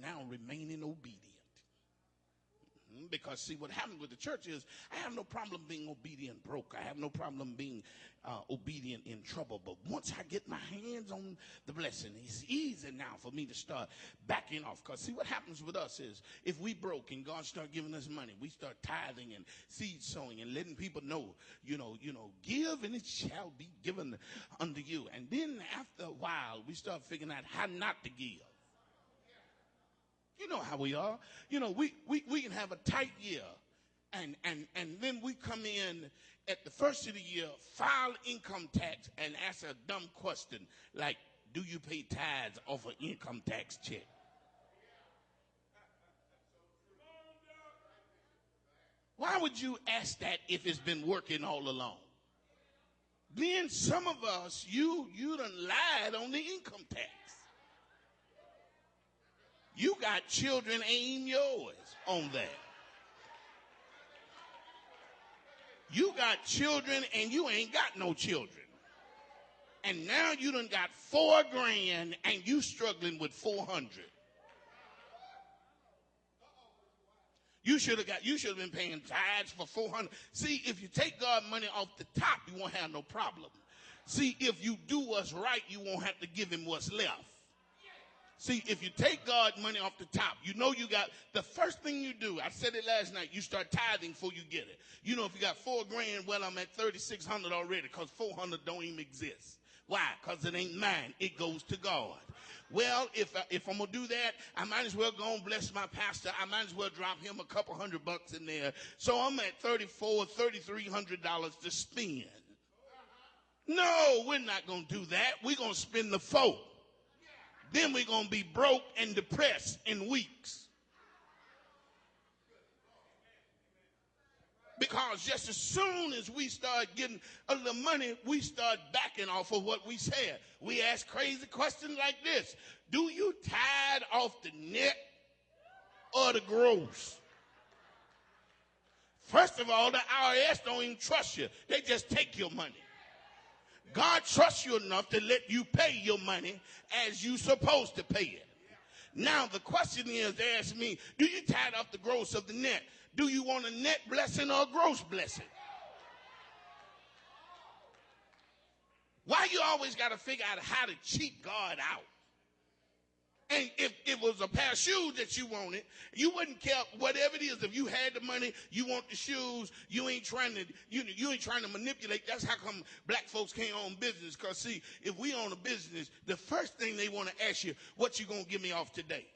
now remaining obedient. Because, see, what happens with the church is I have no problem being obedient broke. I have no problem being obedient in trouble. But once I get my hands on the blessing, it's easy now for me to start backing off. Because, see, what happens with us is if we broke and God start giving us money, we start tithing and seed sowing and letting people know, give and it shall be given unto you. And then after a while, we start figuring out how not to give. You know how we are. We can have a tight year, and then we come in at the first of the year, file income tax, and ask a dumb question like, do you pay tithes off an income tax check? Why would you ask that if it's been working all along? Then some of us, you done lied on the income tax. You got children ain't yours on that. You got children and you ain't got no children. And now you done got $4,000 and you struggling with 400. You should have been paying tithes for 400. See, if you take God money off the top, you won't have no problem. See, if you do what's right, you won't have to give him what's left. See, if you take God money off the top, you got, the first thing you do, I said it last night, you start tithing before you get it. If you got $4,000, well, I'm at 3,600 already because 400 don't even exist. Why? Because it ain't mine. It goes to God. Well, if I'm going to do that, I might as well go and bless my pastor. I might as well drop him a couple $100 in there. So I'm at $3,300 to spend. No, we're not going to do that. We're going to spend the $4,000. Then we're going to be broke and depressed in weeks. Because just as soon as we start getting a little money, we start backing off of what we said. We ask crazy questions like this. Do you tithe off the net or the gross? First of all, the IRS don't even trust you. They just take your money. God trusts you enough to let you pay your money as you're supposed to pay it. Now, the question is, they ask me, do you tithe off the gross of the net? Do you want a net blessing or a gross blessing? Why you always got to figure out how to cheat God out? And if it was a pair of shoes that you wanted, you wouldn't care whatever it is. If you had the money, you want the shoes, you ain't trying to manipulate. That's how come black folks can't own business. Because, see, if we own a business, the first thing they want to ask you, what you going to give me off today?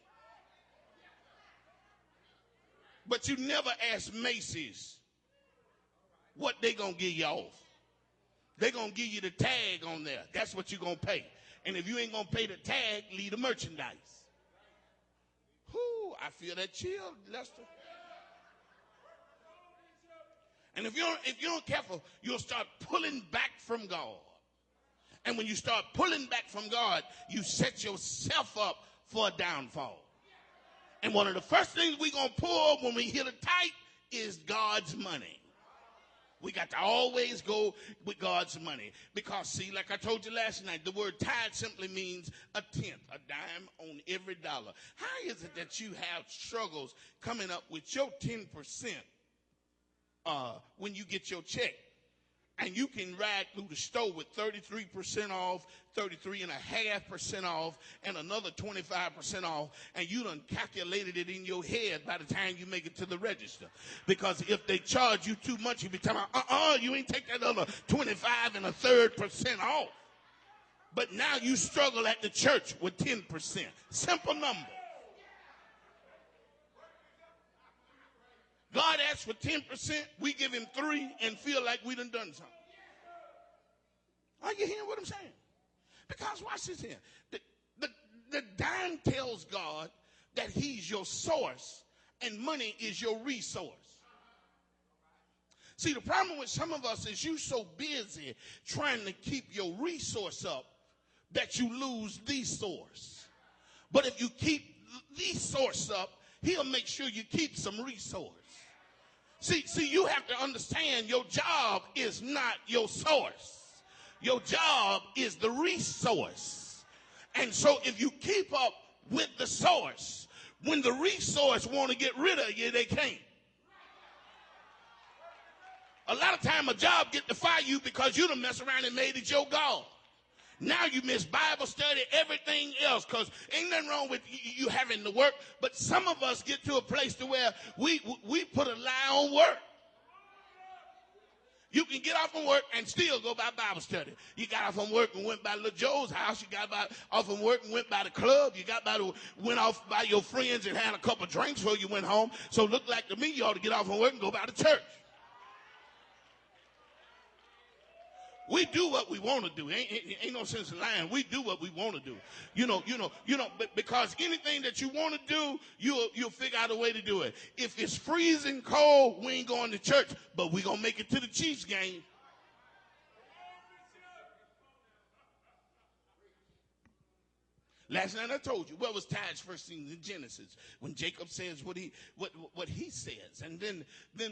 But you never ask Macy's what they going to give you off. They going to give you the tag on there. That's what you going to pay. And if you ain't going to pay the tag, leave the merchandise. Whoo, I feel that chill, Lester. And if you're not careful, you'll start pulling back from God. And when you start pulling back from God, you set yourself up for a downfall. And one of the first things we're going to pull when we hit a tight is God's money. We got to always go with God's money. Because, see, like I told you last night, the word tithe simply means a tenth, a dime on every dollar. How is it that you have struggles coming up with your 10% when you get your check? And you can ride through the store with 33% off, 33.5% off, and another 25% off, and you done calculated it in your head by the time you make it to the register. Because if they charge you too much, you be telling them, you ain't take that other 25% off. But now you struggle at the church with 10%. Simple number. God asks for 10%, we give him 3 and feel like we done something. Are you hearing what I'm saying? Because watch this here. The dime tells God that he's your source and money is your resource. See, the problem with some of us is you so busy trying to keep your resource up that you lose the source. But if you keep the source up, he'll make sure you keep some resource. See, you have to understand your job is not your source. Your job is the resource. And so if you keep up with the source, When the resource want to get rid of you, they can't. A lot of time a job get to fire you because you done mess around and made it your God. Now you miss Bible study, everything else, because ain't nothing wrong with you having to work. But some of us get to a place to where we put a lie on work. You can get off from work and still go by Bible study. You got off from work and went by Little Joe's house. You got off from work and went by the club. You went off by your friends and had a couple drinks before you went home. So it looked like to me you ought to get off from work and go by the church. We do what we want to do. Ain't no sense in lying. We do what we want to do. But because anything that you want to do, you'll figure out a way to do it. If it's freezing cold, we ain't going to church, but we going to make it to the Chiefs game. Last night I told you what was tithes first seen in Genesis when Jacob says what he says, and then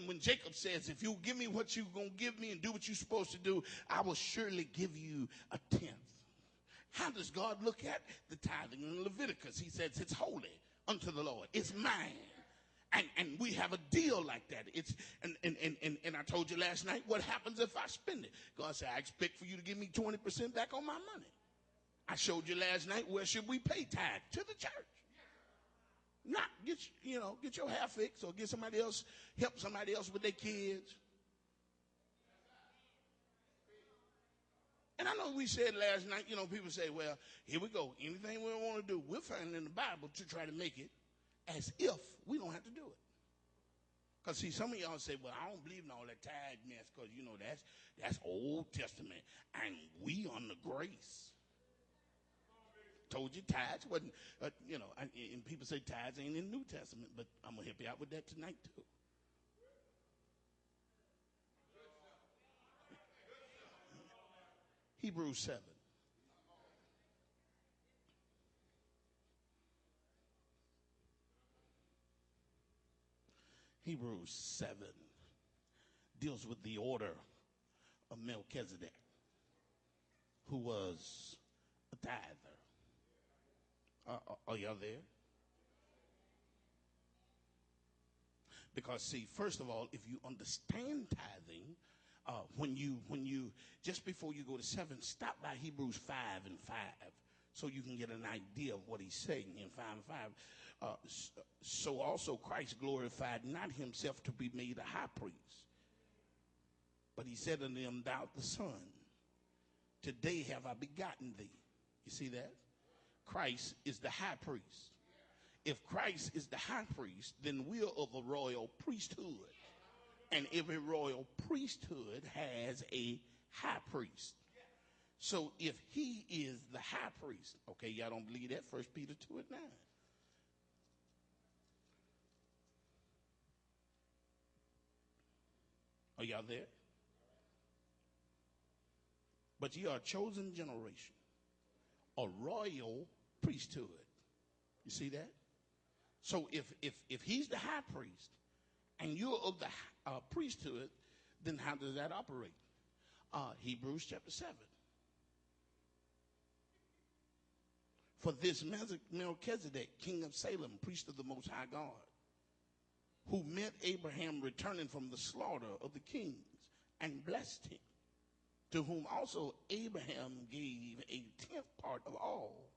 when Jacob says, "If you give me what you're gonna give me and do what you're supposed to do, I will surely give you a tenth." How does God look at the tithing in Leviticus? He says it's holy unto the Lord. It's mine. And we have a deal like that. And I told you last night what happens if I spend it. God said, I expect for you to give me 20% back on my money. I showed you last night where should we pay tithe? To the church. Not get your hair fixed or get somebody else, help somebody else with their kids. And I know we said last night, people say, well, here we go. Anything we want to do, we'll find it in the Bible to try to make it as if we don't have to do it. Because, see, some of y'all say, well, I don't believe in all that tithe mess because, that's Old Testament. And we on the grace. Told you tithes wasn't, and people say tithes ain't in the New Testament, but I'm going to help you out with that tonight, too. Hebrews 7. Hebrews 7 deals with the order of Melchizedek, who was a tither. Are y'all there? Because, see, first of all, if you understand tithing, when you just before you go to 7, stop by Hebrews 5 and 5, so you can get an idea of what he's saying in 5 and 5. So also Christ glorified not himself to be made a high priest, but he said unto him, Thou the Son, today have I begotten thee. You see that? Christ is the high priest. If Christ is the high priest, then we're of a royal priesthood. And every royal priesthood has a high priest. So if he is the high priest, okay, y'all don't believe that? 1 Peter 2 and 9. Are y'all there? But ye are a chosen generation, a royal priesthood. You see that? So if he's the high priest and you're of the priesthood, then how does that operate? Hebrews chapter 7. For this Melchizedek, king of Salem, priest of the Most High God, who met Abraham returning from the slaughter of the kings and blessed him, to whom also Abraham gave a 10th part of all,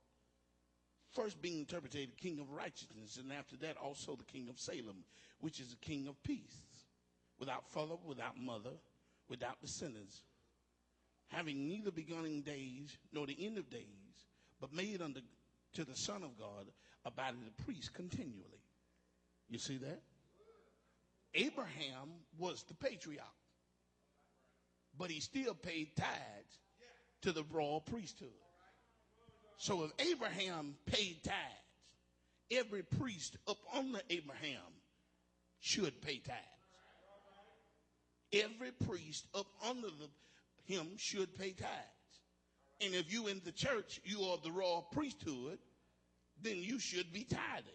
first being interpreted king of righteousness, and after that also the king of Salem, which is the king of peace, without father, without mother, without descendants, having neither beginning days nor the end of days, but made unto the Son of God, abiding the priest continually. You see that? Abraham was the patriarch, but he still paid tithes to the royal priesthood. So if Abraham paid tithes, every priest up under Abraham should pay tithes. Every priest up under him should pay tithes. And if you in the church, you are the royal priesthood, then you should be tithing.